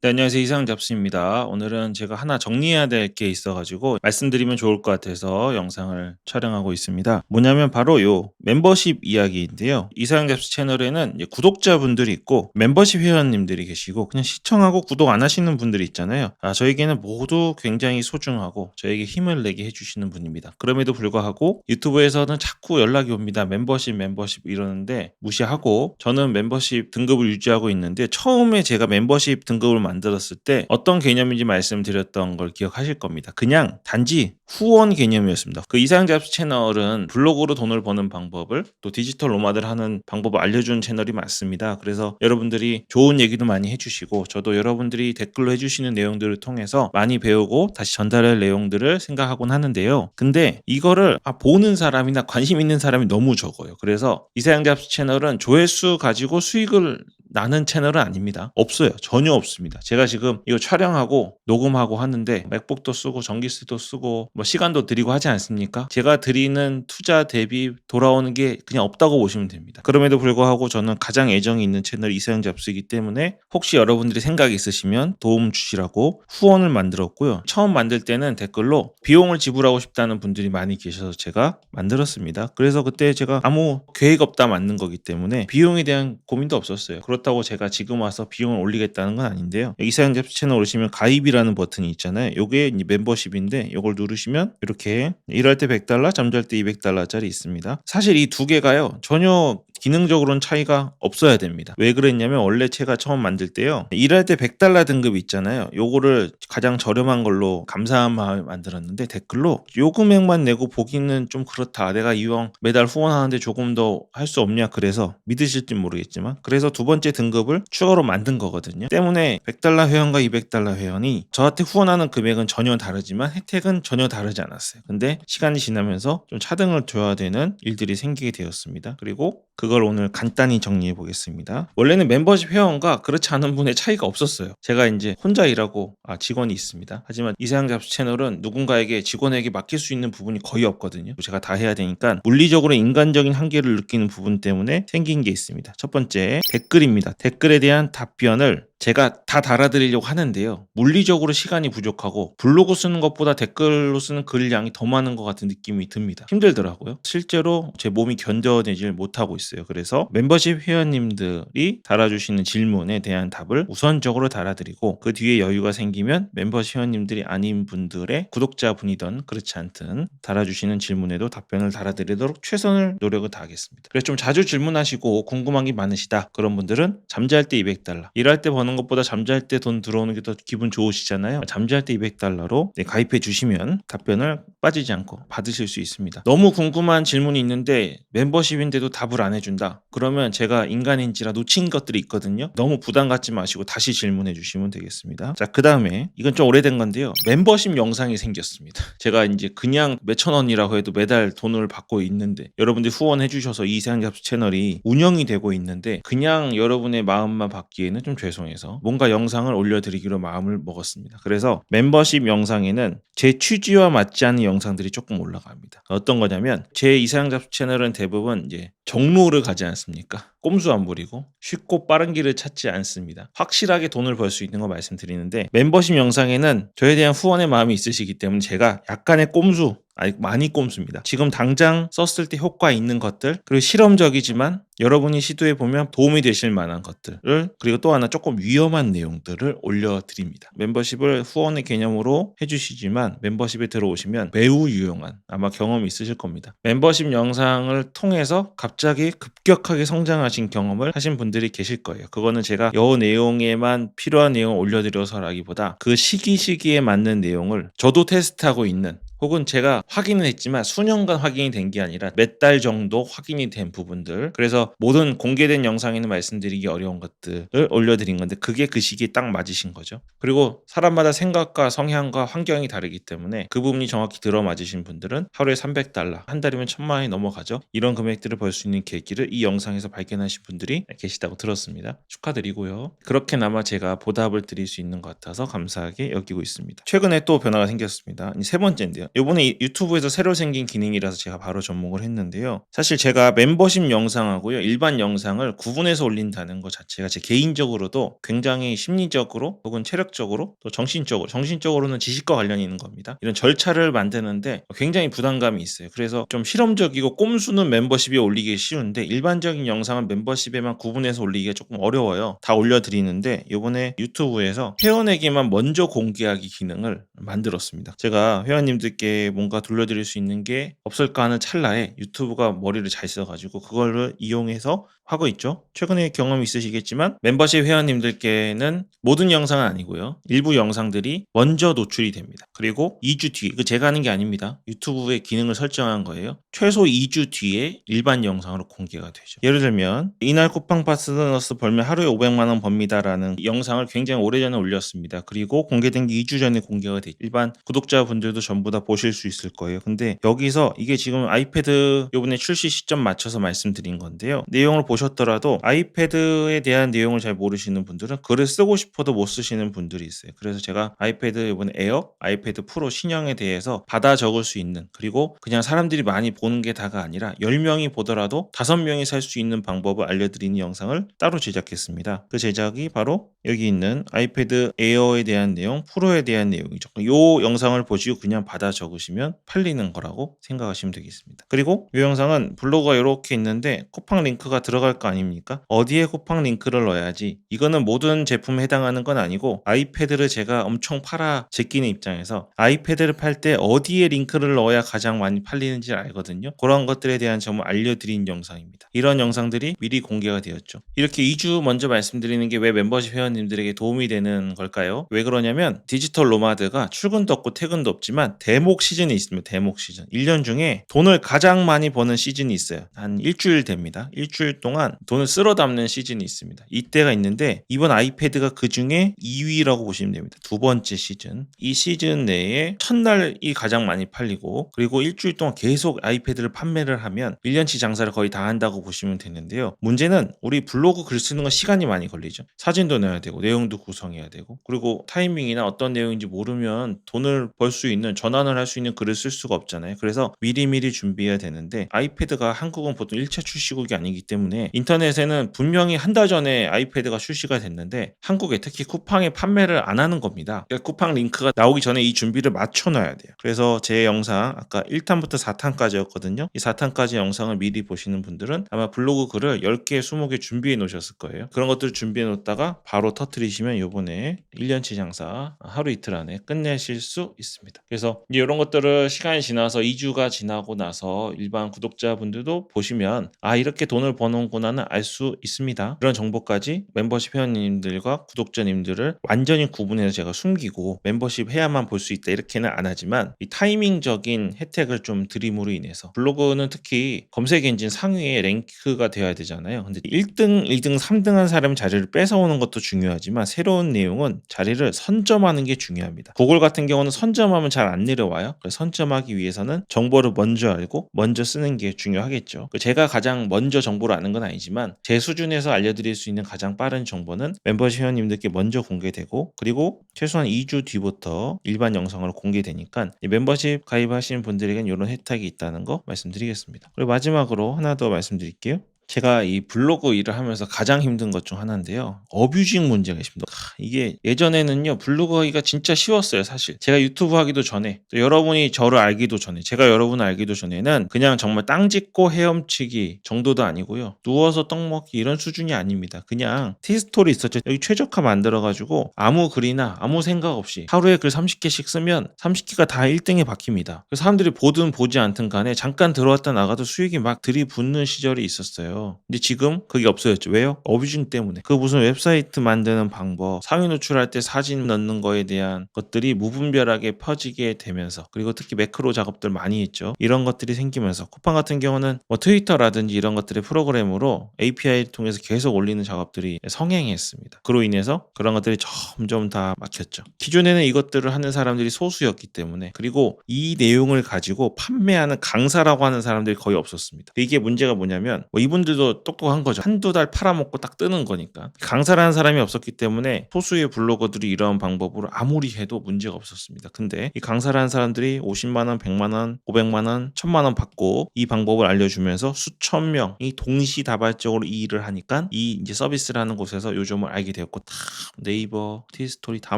네, 안녕하세요. 이상 잡스입니다. 오늘은 제가 하나 정리해야 될 게 있어가지고 말씀드리면 좋을 것 같아서 영상을 촬영하고 있습니다. 뭐냐면 바로 요 멤버십 이야기인데요. 이상 잡스 채널에는 이제 구독자분들이 있고 멤버십 회원님들이 계시고 그냥 시청하고 구독 안 하시는 분들이 있잖아요. 저에게는 모두 굉장히 소중하고 저에게 힘을 내게 해주시는 분입니다. 그럼에도 불구하고 유튜브에서는 자꾸 연락이 옵니다. 멤버십 이러는데 무시하고 저는 멤버십 등급을 유지하고 있는데 처음에 제가 멤버십 등급을 만들었을 때 어떤 개념인지 말씀드렸던 걸 기억하실 겁니다. 그냥 단지 후원 개념이었습니다. 그 이상 잡스 채널은 블로그로 돈을 버는 방법을 또 디지털 노마드를 하는 방법을 알려주는 채널이 맞습니다. 그래서 여러분들이 좋은 얘기도 많이 해주시고 저도 여러분들이 댓글로 해주시는 내용들을 통해서 많이 배우고 다시 전달할 내용들을 생각하곤 하는데요. 근데 이거를 보는 사람이나 관심 있는 사람이 너무 적어요. 그래서 이상 잡스 채널은 조회수 가지고 수익을 나는 채널은 아닙니다. 없어요. 전혀 없습니다. 제가 지금 이거 촬영하고 녹음하고 하는데 맥북도 쓰고 전기세도 쓰고 뭐 시간도 들이고 하지 않습니까? 제가 드리는 투자 대비 돌아오는 게 그냥 없다고 보시면 됩니다. 그럼에도 불구하고 저는 가장 애정이 있는 채널 이상 잡스이기 때문에 혹시 여러분들이 생각이 있으시면 도움 주시라고 후원을 만들었고요. 처음 만들 때는 댓글로 비용을 지불하고 싶다는 분들이 많이 계셔서 제가 만들었습니다. 그래서 그때 제가 아무 계획 없다 만든 거기 때문에 비용에 대한 고민도 없었어요. 그렇다고 제가 지금 와서 비용을 올리겠다는 건 아닌데요. 이상 잡스 채널 오시면 가입이라는 버튼이 있잖아요. 요게 멤버십인데 요걸 누르시면 이렇게 일할 때 $100, 잠잘 때 $200짜리 있습니다. 사실 이 두 개가요. 전혀 기능적으로는 차이가 없어야 됩니다. 왜 그랬냐면 원래 제가 처음 만들 때요. 일할 때 $100 등급 있잖아요. 요거를 가장 저렴한 걸로 감사한 마음에 만들었는데 댓글로 요 금액만 내고 보기는 좀 그렇다. 내가 이왕 매달 후원하는데 조금 더 할 수 없냐 그래서 믿으실지 모르겠지만 그래서 두 번째 등급을 추가로 만든 거거든요. 때문에 $100 회원과 $200 회원이 저한테 후원하는 금액은 전혀 다르지만 혜택은 전혀 다르지 않았어요. 근데 시간이 지나면서 좀 차등을 둬야 되는 일들이 생기게 되었습니다. 그리고 그걸 오늘 간단히 정리해 보겠습니다. 원래는 멤버십 회원과 그렇지 않은 분의 차이가 없었어요. 제가 이제 혼자 일하고 직원이 있습니다. 하지만 이상 잡스 채널은 누군가에게 직원에게 맡길 수 있는 부분이 거의 없거든요. 제가 다 해야 되니까 물리적으로 인간적인 한계를 느끼는 부분 때문에 생긴 게 있습니다. 첫 번째 댓글입니다. 댓글에 대한 답변을 제가 다 달아드리려고 하는데요. 물리적으로 시간이 부족하고 블로그 쓰는 것보다 댓글로 쓰는 글 양이 더 많은 것 같은 느낌이 듭니다. 힘들더라고요. 실제로 제 몸이 견뎌내질 못하고 있어요. 그래서 멤버십 회원님들이 달아주시는 질문에 대한 답을 우선적으로 달아드리고 그 뒤에 여유가 생기면 멤버십 회원님들이 아닌 분들의 구독자분이든 그렇지 않든 달아주시는 질문에도 답변을 달아드리도록 최선을 노력을 다하겠습니다. 그래서 좀 자주 질문하시고 궁금한 게 많으시다. 그런 분들은 잠잘 때 $200, 일할 때 버는 것보다 잠잘 때 돈 들어오는 게 더 기분 좋으시잖아요. 잠잘 때 $200로 가입해 주시면 답변을 빠지지 않고 받으실 수 있습니다. 너무 궁금한 질문이 있는데 멤버십인데도 답을 안 해준다. 그러면 제가 인간인지라 놓친 것들이 있거든요. 너무 부담 갖지 마시고 다시 질문해 주시면 되겠습니다. 자, 그 다음에 이건 좀 오래된 건데요. 멤버십 영상이 생겼습니다. 제가 이제 그냥 몇천 원이라고 해도 매달 돈을 받고 있는데 여러분들이 후원해 주셔서 이상 잡스 채널이 운영이 되고 있는데 그냥 여러분의 마음만 받기에는 좀 죄송해서 뭔가 영상을 올려드리기로 마음을 먹었습니다. 그래서 멤버십 영상에는 제 취지와 맞지 않는 영상들이 조금 올라갑니다. 어떤 거냐면 제 이상 잡스 채널은 대부분 이제 정로를 가지 않습니까? 꼼수 안 부리고 쉽고 빠른 길을 찾지 않습니다. 확실하게 돈을 벌 수 있는 거 말씀드리는데 멤버십 영상에는 저에 대한 후원의 마음이 있으시기 때문에 제가 약간의 꼼수 많이 꼼수입니다. 지금 당장 썼을 때 효과 있는 것들 그리고 실험적이지만 여러분이 시도해 보면 도움이 되실 만한 것들을 그리고 또 하나 조금 위험한 내용들을 올려드립니다. 멤버십을 후원의 개념으로 해주시지만 멤버십에 들어오시면 매우 유용한 아마 경험이 있으실 겁니다. 멤버십 영상을 통해서 갑자기 급격하게 성장하신 경험을 하신 분들이 계실 거예요. 그거는 제가 여 내용에만 필요한 내용을 올려드려서라기보다 그 시기에 맞는 내용을 저도 테스트하고 있는 혹은 제가 확인은 했지만 수년간 확인이 된 게 아니라 몇 달 정도 확인이 된 부분들 그래서 모든 공개된 영상에는 말씀드리기 어려운 것들을 올려드린 건데 그게 그 시기에 딱 맞으신 거죠. 그리고 사람마다 생각과 성향과 환경이 다르기 때문에 그 부분이 정확히 들어맞으신 분들은 하루에 $300 한 달이면 1,000만 원이 넘어가죠. 이런 금액들을 벌 수 있는 계기를 이 영상에서 발견하신 분들이 계시다고 들었습니다. 축하드리고요. 그렇게나마 제가 보답을 드릴 수 있는 것 같아서 감사하게 여기고 있습니다. 최근에 또 변화가 생겼습니다. 세 번째인데요. 요번에 유튜브에서 새로 생긴 기능이라서 제가 바로 접목을 했는데요. 사실 제가 멤버십 영상하고요, 일반 영상을 구분해서 올린다는 것 자체가 제 개인적으로도 굉장히 심리적으로 혹은 체력적으로 또 정신적으로는 지식과 관련이 있는 겁니다. 이런 절차를 만드는데 굉장히 부담감이 있어요. 그래서 좀 실험적이고 꼼수는 멤버십에 올리기 쉬운데 일반적인 영상은 멤버십에만 구분해서 올리기가 조금 어려워요. 다 올려드리는데 이번에 유튜브에서 회원에게만 먼저 공개하기 기능을 만들었습니다. 제가 회원님들께 뭔가 돌려드릴 수 있는 게 없을까 하는 찰나에 유튜브가 머리를 잘 써가지고 그거를 이용해서 하고 있죠. 최근에 경험 있으시겠지만 멤버십 회원님들께는 모든 영상은 아니고요, 일부 영상들이 먼저 노출이 됩니다. 그리고 2주 뒤에, 그 제가 하는 게 아닙니다. 유튜브의 기능을 설정한 거예요. 최소 2주 뒤에 일반 영상으로 공개가 되죠. 예를 들면 이날 쿠팡 파트너스 벌면 하루에 500만 원 법니다라는 영상을 굉장히 오래전에 올렸습니다. 그리고 공개된 게 2주 전에 공개가 됐죠. 일반 구독자분들도 전부 다 보실 수 있을 거예요. 근데 여기서 이게 지금 아이패드 요번에 출시 시점 맞춰서 말씀드린 건데요. 내용을 보셨더라도 아이패드에 대한 내용을 잘 모르시는 분들은 글을 쓰고 싶어도 못 쓰시는 분들이 있어요. 그래서 제가 아이패드 이번에 에어, 아이패드 프로 신형에 대해서 받아 적을 수 있는, 그리고 그냥 사람들이 많이 보는 게 다가 아니라 10명이 보더라도 5명이 살 수 있는 방법을 알려드리는 영상을 따로 제작했습니다. 그 제작이 바로 여기 있는 아이패드 에어에 대한 내용, 프로에 대한 내용이죠. 이 영상을 보시고 그냥 받아 적으시면 팔리는 거라고 생각하시면 되겠습니다. 그리고 이 영상은 블로그가 이렇게 있는데 쿠팡 링크가 들어갈 거 아닙니까? 어디에 쿠팡 링크를 넣어야지, 이거는 모든 제품에 해당하는 건 아니고 아이패드를 제가 엄청 팔아 제끼는 입장에서 아이패드를 팔 때 어디에 링크를 넣어야 가장 많이 팔리는지 알거든요. 그런 것들에 대한 점을 알려드린 영상입니다. 이런 영상들이 미리 공개가 되었죠. 이렇게 2주 먼저 말씀드리는 게 왜 멤버십 회원님들에게 도움이 되는 걸까요? 왜 그러냐면 디지털 노마드가 출근도 없고 퇴근도 없지만 대목 시즌이 있습니다. 대목 시즌. 1년 중에 돈을 가장 많이 버는 시즌이 있어요. 한 일주일 됩니다. 일주일 동안 돈을 쓸어 담는 시즌이 있습니다. 이때가 있는데 이번 아이패드가 그 중에 2위라고 보시면 됩니다. 두 번째 시즌. 이 시즌 내에 첫날이 가장 많이 팔리고, 그리고 일주일 동안 계속 아이패드를 판매를 하면 1년치 장사를 거의 다 한다고 보시면 되는데요. 문제는 우리 블로그 글 쓰는 건 시간이 많이 걸리죠. 사진도 넣어야 되고 내용도 구성해야 되고, 그리고 타이밍이나 어떤 내용인지 모르면 돈을 벌 수 있는, 전환을 할 수 있는 글을 쓸 수가 없잖아요. 그래서 미리미리 준비해야 되는데 아이패드가 한국은 보통 1차 출시국이 아니기 때문에 인터넷에는 분명히 한 달 전에 아이패드가 출시가 됐는데 한국에 특히 쿠팡에 판매를 안 하는 겁니다. 그러니까 쿠팡 링크가 나오기 전에 이 준비를 맞춰놔야 돼요. 그래서 제 영상 아까 1탄부터 4탄까지였거든요. 이 4탄까지 영상을 미리 보시는 분들은 아마 블로그 글을 10개, 20개 준비해 놓으셨을 거예요. 그런 것들을 준비해 놓다가 바로 터트리시면 요번에 1년치 장사 하루 이틀 안에 끝내실 수 있습니다. 그래서 이제 이런 것들을 시간이 지나서 2주가 지나고 나서 일반 구독자분들도 보시면 이렇게 돈을 버는구나는 알 수 있습니다. 그런 정보까지 멤버십 회원님들과 구독자님들을 완전히 구분해서 제가 숨기고 멤버십 해야만 볼 수 있다 이렇게는 안 하지만 이 타이밍적인 혜택을 좀 드림으로 인해서, 블로그는 특히 검색 엔진 상위에 랭크가 되어야 되잖아요. 근데 1등, 2등, 3등 한 사람 자리를 뺏어오는 것도 중요하지만 새로운 내용은 자리를 선점하는 게 중요합니다. 구글 같은 경우는 선점하면 잘 안 내려와요. 그래서 선점하기 위해서는 정보를 먼저 알고 먼저 쓰는 게 중요하겠죠. 제가 가장 먼저 정보를 아는 건 아니지만 제 수준에서 알려드릴 수 있는 가장 빠른 정보는 멤버십 회원님들께 먼저 공개되고, 그리고 최소한 2주 뒤부터 일반 영상으로 공개되니까 멤버십 가입하시는 분들에겐 이런 혜택이 있다는 거 말씀드리겠습니다. 그리고 마지막으로 하나 더 말씀드릴게요. 제가 이 블로그 일을 하면서 가장 힘든 것 중 하나인데요. 어뷰징 문제가 있습니다. 이게 예전에는요, 블로그 하기가 진짜 쉬웠어요, 사실. 제가 유튜브 하기도 전에, 또 여러분이 저를 알기도 전에, 제가 여러분을 알기도 전에는 그냥 정말 땅 짚고 헤엄치기 정도도 아니고요. 누워서 떡 먹기 이런 수준이 아닙니다. 그냥 티스토리 있었죠. 여기 최적화 만들어가지고 아무 글이나 아무 생각 없이 하루에 글 30개씩 쓰면 30개가 다 1등에 박힙니다. 사람들이 보든 보지 않든 간에 잠깐 들어왔다 나가도 수익이 막 들이붙는 시절이 있었어요. 근데 지금 그게 없어졌죠. 왜요? 어뷰징 때문에. 그 무슨 웹사이트 만드는 방법, 상위 노출할 때 사진 넣는 거에 대한 것들이 무분별하게 퍼지게 되면서, 그리고 특히 매크로 작업들 많이 했죠. 이런 것들이 생기면서 쿠팡 같은 경우는 뭐 트위터라든지 이런 것들의 프로그램으로 API를 통해서 계속 올리는 작업들이 성행했습니다. 그로 인해서 그런 것들이 점점 다 막혔죠. 기존에는 이것들을 하는 사람들이 소수였기 때문에, 그리고 이 내용을 가지고 판매하는 강사라고 하는 사람들이 거의 없었습니다. 이게 문제가 뭐냐면 이분들 이분들도 똑똑한 거죠. 한두 달 팔아먹고 딱 뜨는 거니까. 강사라는 사람이 없었기 때문에 소수의 블로거들이 이런 방법으로 아무리 해도 문제가 없었습니다. 근데 이 강사라는 사람들이 50만 원, 100만 원, 500만 원, 1000만 원 받고 이 방법을 알려주면서 수천 명이 동시다발적으로 이 일을 하니까 이 이제 서비스라는 곳에서 요점을 알게 되었고 다 네이버, 티스토리 다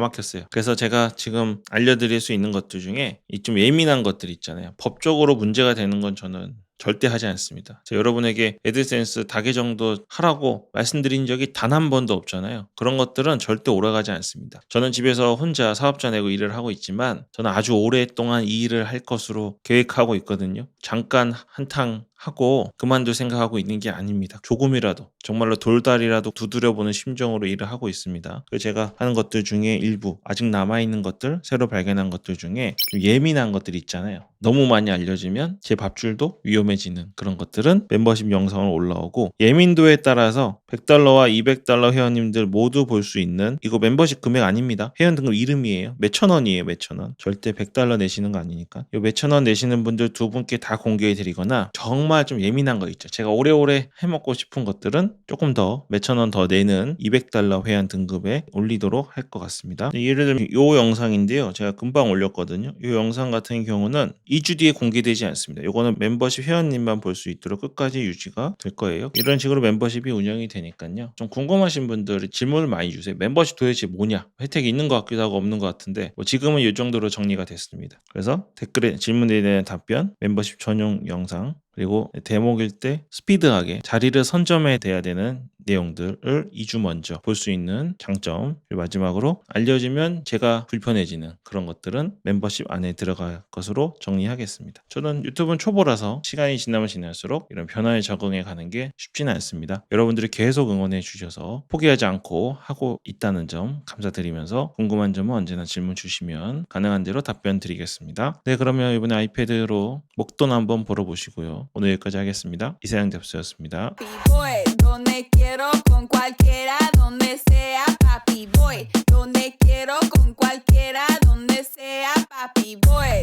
막혔어요. 그래서 제가 지금 알려드릴 수 있는 것들 중에 이 좀 예민한 것들 있잖아요. 법적으로 문제가 되는 건 저는 절대 하지 않습니다. 제가 여러분에게 애드센스 다계정도 하라고 말씀드린 적이 단 한 번도 없잖아요. 그런 것들은 절대 오래가지 않습니다. 저는 집에서 혼자 사업자 내고 일을 하고 있지만 저는 아주 오랫동안 이 일을 할 것으로 계획하고 있거든요. 잠깐 한탕 하고 그만둘 생각하고 있는 게 아닙니다. 조금이라도 정말로 돌다리라도 두드려보는 심정으로 일을 하고 있습니다. 그래서 제가 하는 것들 중에 일부 아직 남아있는 것들, 새로 발견한 것들 중에 좀 예민한 것들이 있잖아요. 너무 많이 알려지면 제 밥줄도 위험해지는 그런 것들은 멤버십 영상으로 올라오고 예민도에 따라서 $100와 $200 회원님들 모두 볼 수 있는 이거 멤버십 금액 아닙니다. 회원 등급 이름이에요. 몇천 원이에요. 몇천 원. 절대 $100 내시는 거 아니니까. 이 몇천 원 내시는 분들 두 분께 다 공개해 드리거나 정말 좀 예민한 거 있죠. 제가 오래오래 해먹고 싶은 것들은 조금 더 몇천 원 더 내는 $200 회원 등급에 올리도록 할 것 같습니다. 예를 들면 이 영상인데요. 제가 금방 올렸거든요. 이 영상 같은 경우는 2주 뒤에 공개되지 않습니다. 이거는 멤버십 회원님만 볼 수 있도록 끝까지 유지가 될 거예요. 이런 식으로 멤버십이 운영이 되니까요. 좀 궁금하신 분들이 질문을 많이 주세요. 멤버십 도대체 뭐냐? 혜택이 있는 것 같기도 하고 없는 것 같은데 뭐 지금은 이 정도로 정리가 됐습니다. 그래서 댓글에 질문에 대한 답변, 멤버십 전용 영상 그리고 대목일 때 스피드하게 자리를 선점해야 되는 내용들을 2주 먼저 볼 수 있는 장점 그리고 마지막으로 알려지면 제가 불편해지는 그런 것들은 멤버십 안에 들어갈 것으로 정리하겠습니다. 저는 유튜브는 초보라서 시간이 지나면 지날수록 이런 변화에 적응해 가는 게 쉽지는 않습니다. 여러분들이 계속 응원해 주셔서 포기하지 않고 하고 있다는 점 감사드리면서 궁금한 점은 언제나 질문 주시면 가능한 대로 답변 드리겠습니다. 네, 그러면 이번에 아이패드로 목돈 한번 보러 보시고요. 오늘 여기까지 하겠습니다. 이세영 잡스였습니다. Voy donde quiero con cualquiera, donde sea, papi. Voy donde quiero con cualquiera, donde sea, papi. Voy.